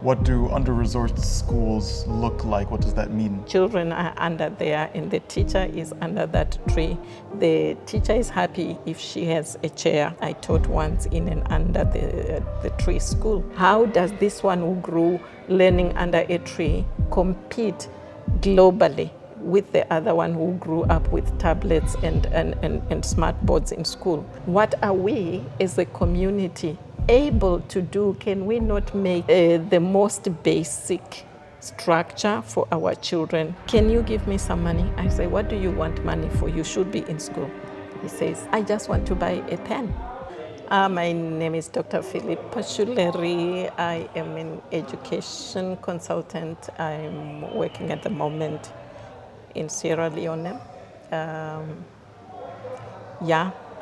What do under-resourced schools look like? What does that mean? Children are under there and the teacher is under that tree. The teacher is happy if she has a chair. I taught once in and under the tree school. How does this one who grew learning under a tree compete globally with the other one who grew up with tablets and smart boards in school? What are we as a community able to do? Can we not make the most basic structure for our children? Can you give me some money? I say, what do you want money for? You should be in school. He says, I just want to buy a pen. My name is Dr. Philip Pashuleri. I am an education consultant. I'm working at the moment in Sierra Leone.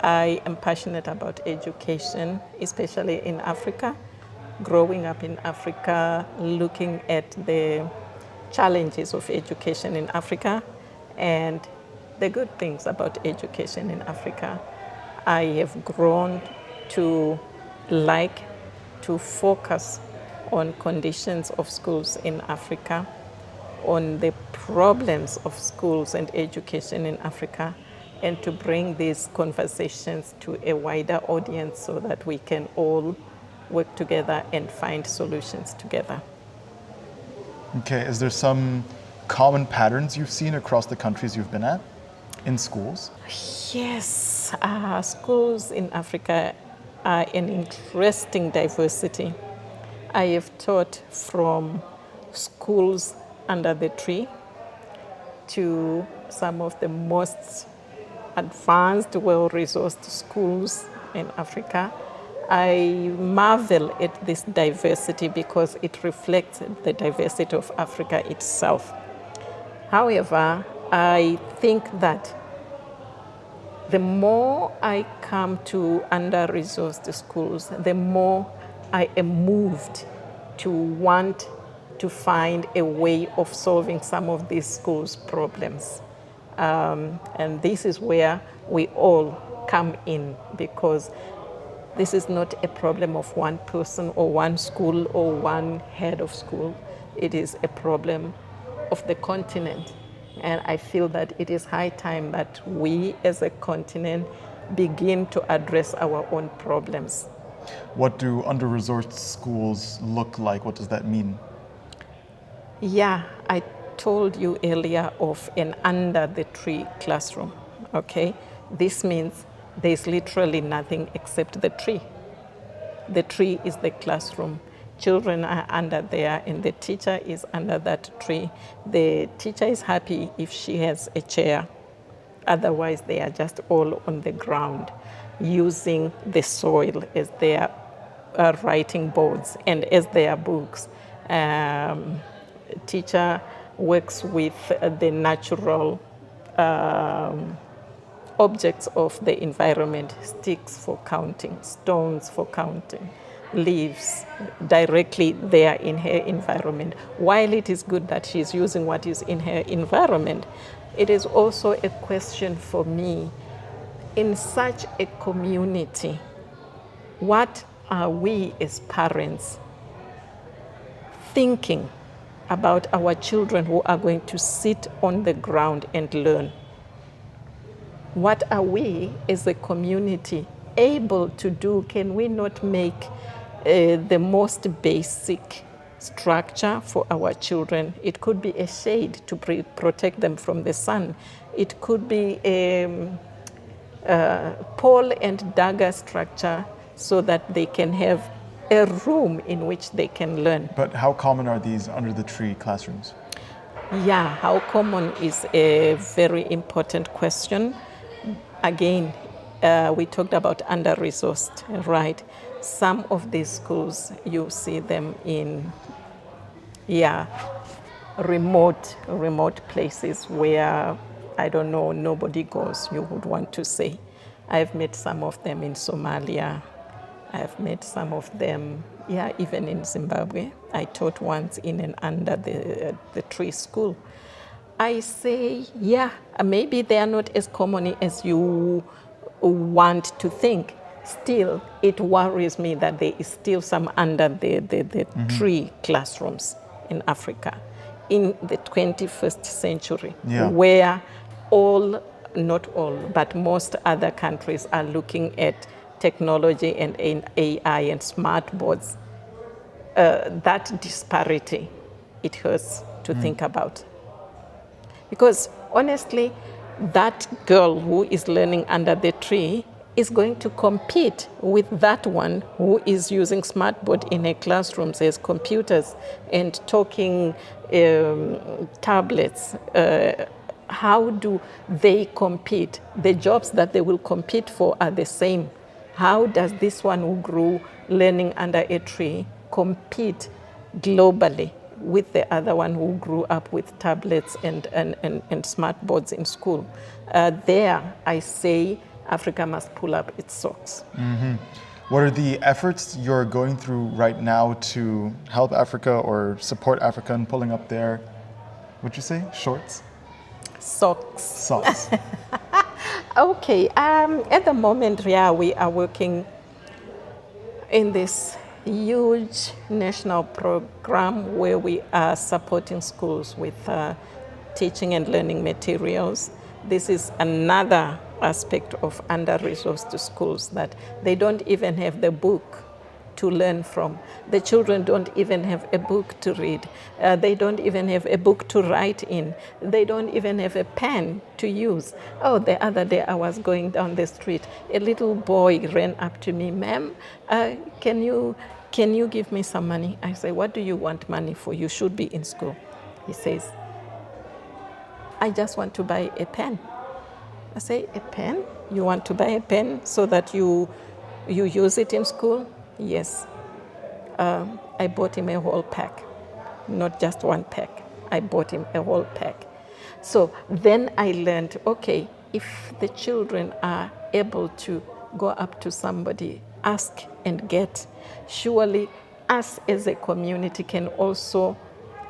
I am passionate about education, especially in Africa. Growing up in Africa, looking at the challenges of education in Africa and the good things about education in Africa. I have grown to like to focus on conditions of schools in Africa, on the problems of schools and education in Africa, and to bring these conversations to a wider audience so that we can all work together and find solutions together. Okay, is there some common patterns you've seen across the countries you've been at in schools? Yes, schools in Africa are an interesting diversity. I have taught from schools under the tree to some of the most advanced, well-resourced schools in Africa. I marvel at this diversity because it reflects the diversity of Africa itself. However, I think that the more I come to under-resourced schools, the more I am moved to want to find a way of solving some of these schools' problems. And this is where we all come in, because this is not a problem of one person or one school or one head of school. It is a problem of the continent. And I feel that it is high time that we as a continent begin to address our own problems. What do under-resourced schools look like? What does that mean? Yeah, I told you earlier of an under the tree classroom, okay? This means there's literally nothing except the tree. The tree is the classroom. Children are under there and the teacher is under that tree. The teacher is happy if she has a chair. Otherwise, they are just all on the ground using the soil as their writing boards and as their books. Teacher works with the natural objects of the environment, sticks for counting, stones for counting, leaves directly there in her environment. While it is good that she's using what is in her environment, it is also a question for me, in such a community, what are we as parents thinking about our children who are going to sit on the ground and learn? What are we as a community able to do? Can we not make the most basic structure for our children? It could be a shade to protect them from the sun. It could be a pole and dagger structure so that they can have a room in which they can learn. But how common are these under the tree classrooms? Yeah, how common is a very important question. Again, we talked about under-resourced, right? Some of these schools, you see them in, remote places where, I don't know, nobody goes, you would want to say. I've met some of them in Somalia. I've met some of them, even in Zimbabwe. I taught once in and under the tree school. I say, maybe they are not as common as you want to think. still it worries me that there is still some under the tree classrooms in Africa in the 21st century, Yeah. where not all, but most other countries are looking at technology and AI and smart boards. That disparity, it hurts to think about. Because honestly, that girl who is learning under the tree is going to compete with that one who is using smartboard in her classroom, says computers and talking tablets. How do they compete? The jobs that they will compete for are the same. How does this one who grew learning under a tree compete globally with the other one who grew up with tablets and smart boards in school? There, I say Africa must pull up its socks. What are the efforts you're going through right now to help Africa or support Africa in pulling up their, what'd you say, shorts? Socks. Socks. Okay, at the moment, yeah, we are working in this huge national program where we are supporting schools with teaching and learning materials. This is another aspect of under-resourced schools, that they don't even have the book to learn from. The children don't even have a book to read. They don't even have a book to write in. They don't even have a pen to use. Oh, the other day I was going down the street. A little boy ran up to me, "Ma'am, can you give me some money?" I say, "What do you want money for? You should be in school." He says, "I just want to buy a pen." I say, "A pen? You want to buy a pen so that you use it in school?" Yes. I bought him a whole pack, not just one pack. I bought him a whole pack. So then I learned, okay, if the children are able to go up to somebody, ask and get, surely us as a community can also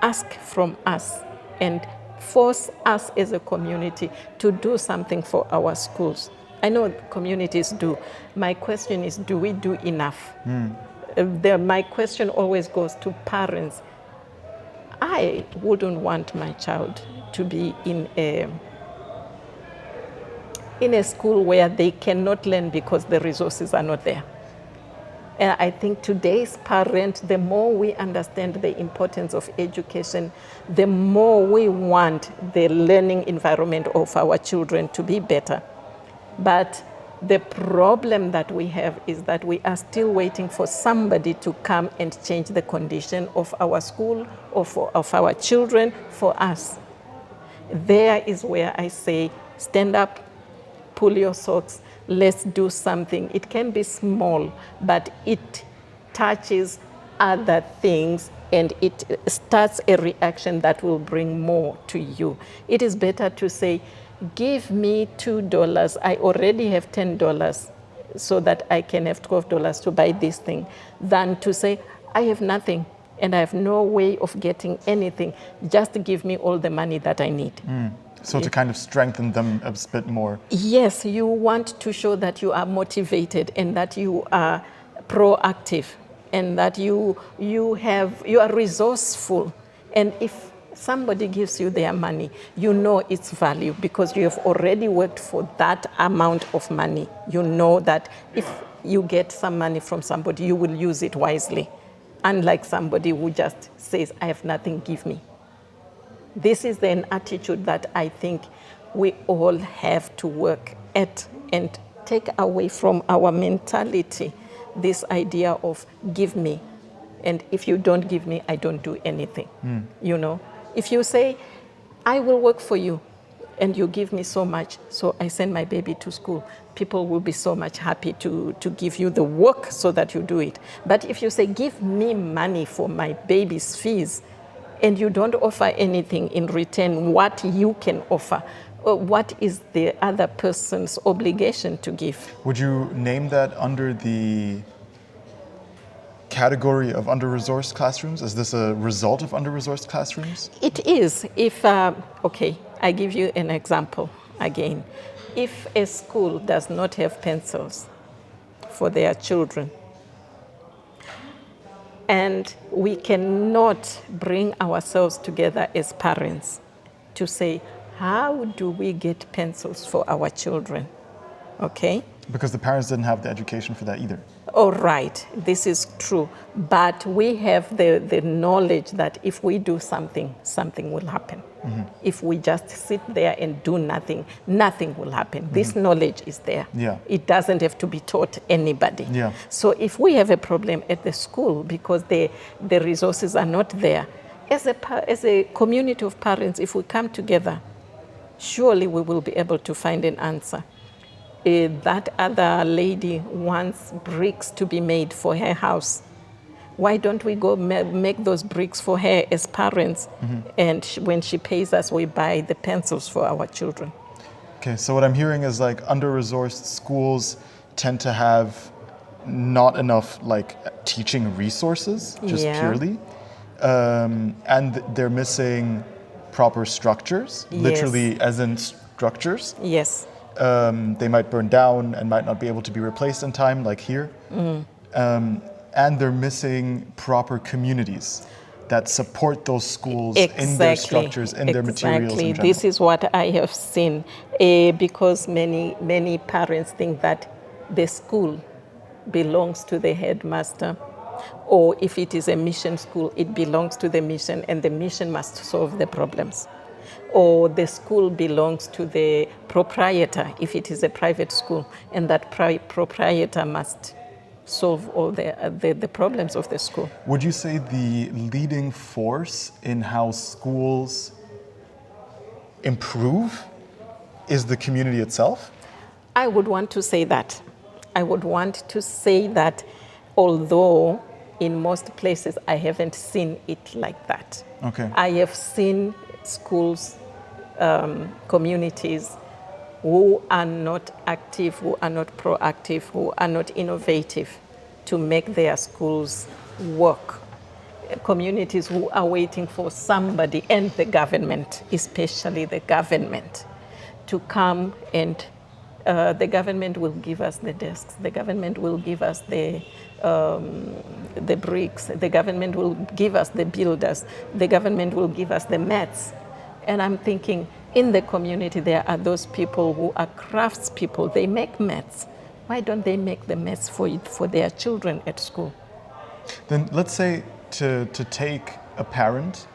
ask from us and force us as a community to do something for our schools. I know communities do. My question is, do we do enough? My question always goes to parents. I wouldn't want my child to be in a school where they cannot learn because the resources are not there. And I think today's parent, the more we understand the importance of education, the more we want the learning environment of our children to be better. But the problem that we have is that we are still waiting for somebody to come and change the condition of our school or of our children for us. There is where I say, stand up, pull your socks, let's do something. It can be small, but it touches other things and it starts a reaction that will bring more to you. It is better to say, give me $2. I already have $10 so that I can have $12 to buy this thing, than to say, I have nothing and I have no way of getting anything. Just give me all the money that I need. So to kind of strengthen them a bit more. Yes, you want to show that you are motivated and that you are proactive and that you are resourceful. And if somebody gives you their money, you know its value because you have already worked for that amount of money. You know that if you get some money from somebody, you will use it wisely. Unlike somebody who just says, I have nothing, give me. This is an attitude that I think we all have to work at and take away from our mentality, this idea of give me. And if you don't give me, I don't do anything. You know, if you say, I will work for you and you give me so much, so I send my baby to school, people will be so much happy to give you the work so that you do it. But if you say, give me money for my baby's fees, and you don't offer anything in return, what you can offer, what is the other person's obligation to give? Would you name that under the category of under-resourced classrooms? Is this a result of under-resourced classrooms? It is. If, okay, I give you an example again. If a school does not have pencils for their children. And we cannot bring ourselves together as parents to say, how do we get pencils for our children? Okay? Because the parents didn't have the education for that either. Oh, right, this is true. But we have the knowledge that if we do something, something will happen. If we just sit there and do nothing, nothing will happen. This knowledge is there. Yeah. It doesn't have to be taught anybody. Yeah. So if we have a problem at the school because the resources are not there, as a community of parents, if we come together, surely we will be able to find an answer. That other lady wants bricks to be made for her house. Why don't we go make those bricks for her as parents? And when she pays us, we buy the pencils for our children. Okay, so what I'm hearing is like under-resourced schools tend to have not enough like teaching resources, just Yeah. purely, and they're missing proper structures, Yes. literally as in structures. Yes. They might burn down and might not be able to be replaced in time, like here. And they're missing proper communities that support those schools in their structures, in their materials in general. This is what I have seen, because many parents think that the school belongs to the headmaster, or if it is a mission school, it belongs to the mission, and the mission must solve the problems. Or the school belongs to the proprietor, if it is a private school, and that proprietor must solve all the problems of the school. Would you say the leading force in how schools improve is the community itself? I would want to say that. I would want to say that, although in most places I haven't seen it like that. Okay. I have seen schools, communities who are not active, who are not proactive, who are not innovative to make their schools work. Communities who are waiting for somebody, and the government, especially the government, to come and the government will give us the desks, the government will give us the bricks, the government will give us the builders, the government will give us the mats. And I'm thinking, in the community, there are those people who are craftspeople. They make mats. Why don't they make the mats for their children at school? Then let's say to take a parent,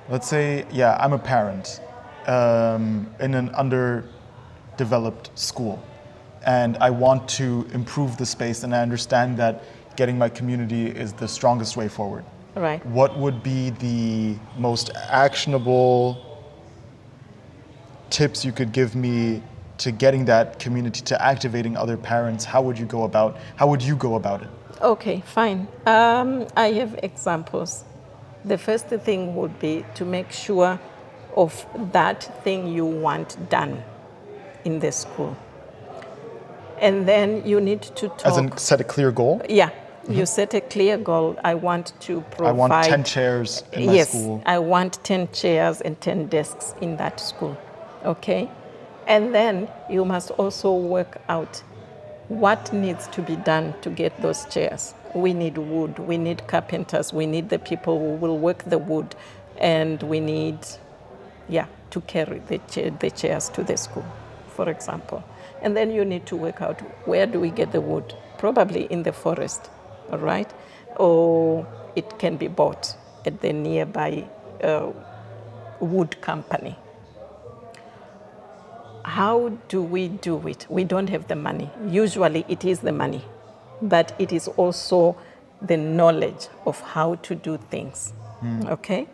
let's say, yeah, I'm a parent in an underdeveloped school, and I want to improve the space, and I understand that getting my community is the strongest way forward. Right. What would be the most actionable tips you could give me to getting that community, to activating other parents? How would you go about it? Okay, fine. I have examples. The first thing would be to make sure of that thing you want done in the school. And then you need to talk. As in set a clear goal? Yeah. You set a clear goal. I want to provide. I want 10 chairs in my school. Yes, I want 10 chairs and 10 desks in that school. Okay? And then you must also work out what needs to be done to get those chairs. We need wood, we need carpenters, we need the people who will work the wood, and we need, to carry the chairs to the school, for example. And then you need to work out, where do we get the wood? Probably in the forest, all right? Or it can be bought at the nearby wood company. How do we do it? We don't have the money. Usually it is the money, but it is also the knowledge of how to do things, okay?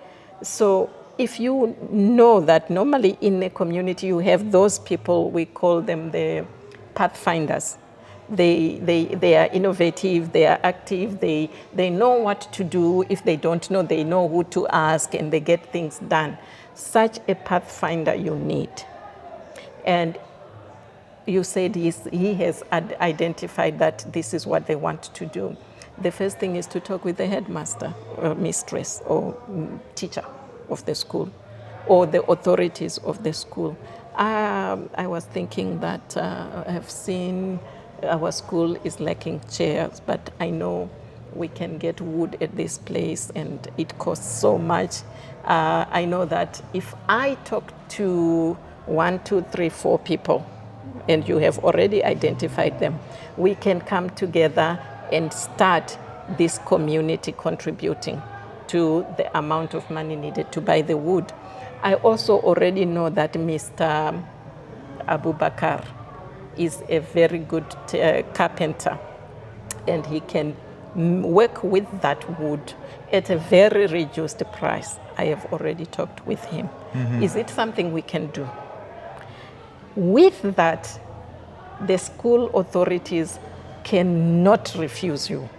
So if you know that normally in a community you have those people, we call them the pathfinders. They are innovative, they are active, they know what to do. If they don't know, they know who to ask, and they get things done. Such a pathfinder you need. And you said he has identified that this is what they want to do. The first thing is to talk with the headmaster, or mistress, or teacher of the school, or the authorities of the school. I was thinking that I have seen our school is lacking chairs, but I know we can get wood at this place and it costs so much. I know that if I talk to 1, 2, 3, 4 people, and you have already identified them, we can come together and start this community contributing to the amount of money needed to buy the wood. I also already know that Mr. Abubakar is a very good carpenter, and he can work with that wood at a very reduced price. I have already talked with him. Is it something we can do? With that, the school authorities cannot refuse you.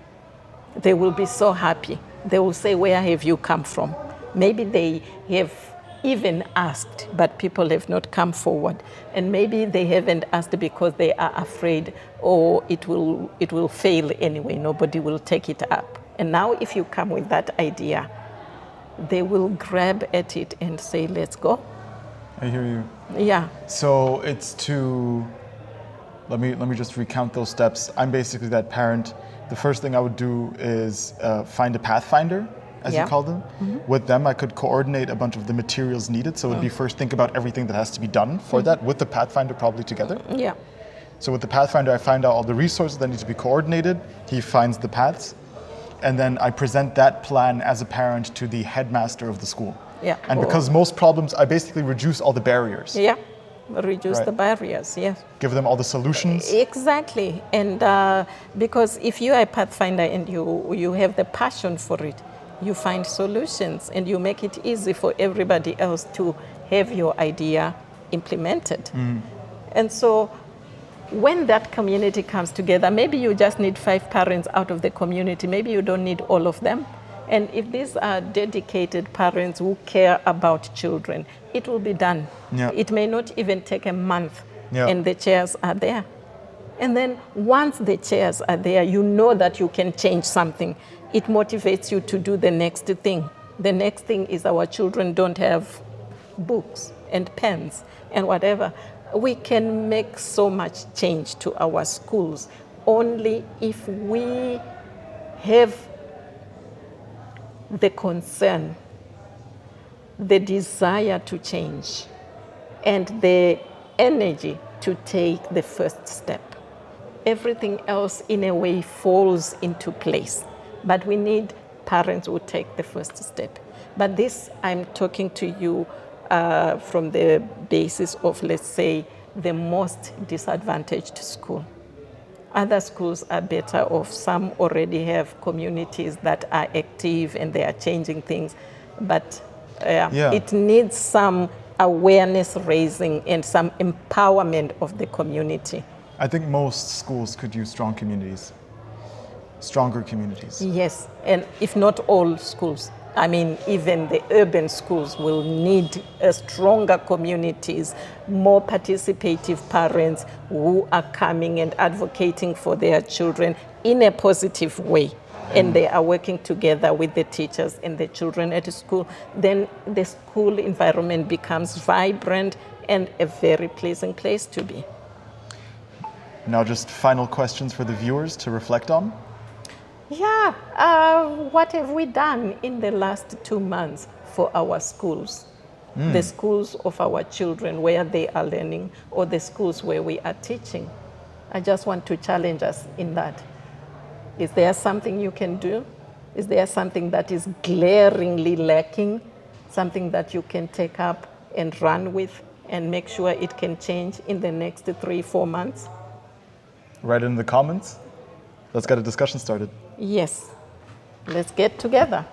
They will be so happy. They will say, where have you come from? Maybe they have even asked, but people have not come forward. And maybe they haven't asked because they are afraid, or it will fail anyway, nobody will take it up. And now if you come with that idea, they will grab at it and say, let's go. I hear you. Yeah. So it's to, let me just recount those steps. I'm basically that parent. The first thing I would do is find a pathfinder, as you call them. With them, I could coordinate a bunch of the materials needed. So it would be first think about everything that has to be done for that, with the pathfinder probably together. Yeah. So with the pathfinder, I find out all the resources that need to be coordinated. He finds the paths. And then I present that plan as a parent to the headmaster of the school. Yeah. And because most problems, I basically reduce all the barriers. Yeah. Reduce Right. the barriers, yes. Give them all the solutions. Exactly. And because if you are a pathfinder and you have the passion for it, you find solutions and you make it easy for everybody else to have your idea implemented. And so when that community comes together, maybe you just need 5 parents out of the community. Maybe you don't need all of them. And if these are dedicated parents who care about children, it will be done. Yeah. It may not even take a month, Yeah. and the chairs are there. And then once the chairs are there, you know that you can change something. It motivates you to do the next thing. The next thing is our children don't have books and pens and whatever. We can make so much change to our schools only if we have the concern, the desire to change, and the energy to take the first step. Everything else, in a way, falls into place. But we need parents who take the first step. But this, I'm talking to you from the basis of, let's say, the most disadvantaged school. Other schools are better off. Some already have communities that are active and they are changing things. But it needs some awareness raising and some empowerment of the community. I think most schools could use strong communities, stronger communities. Yes, and if not all schools, I mean, even the urban schools will need stronger communities, more participative parents who are coming and advocating for their children in a positive way. And they are working together with the teachers and the children at school. Then the school environment becomes vibrant and a very pleasant place to be. Now, just final questions for the viewers to reflect on. Yeah, what have we done in the last 2 months for our schools? The schools of our children where they are learning, or the schools where we are teaching. I just want to challenge us in that. Is there something you can do? Is there something that is glaringly lacking? Something that you can take up and run with and make sure it can change in the next 3-4 months? Write it in the comments. Let's get a discussion started. Yes. Let's get together.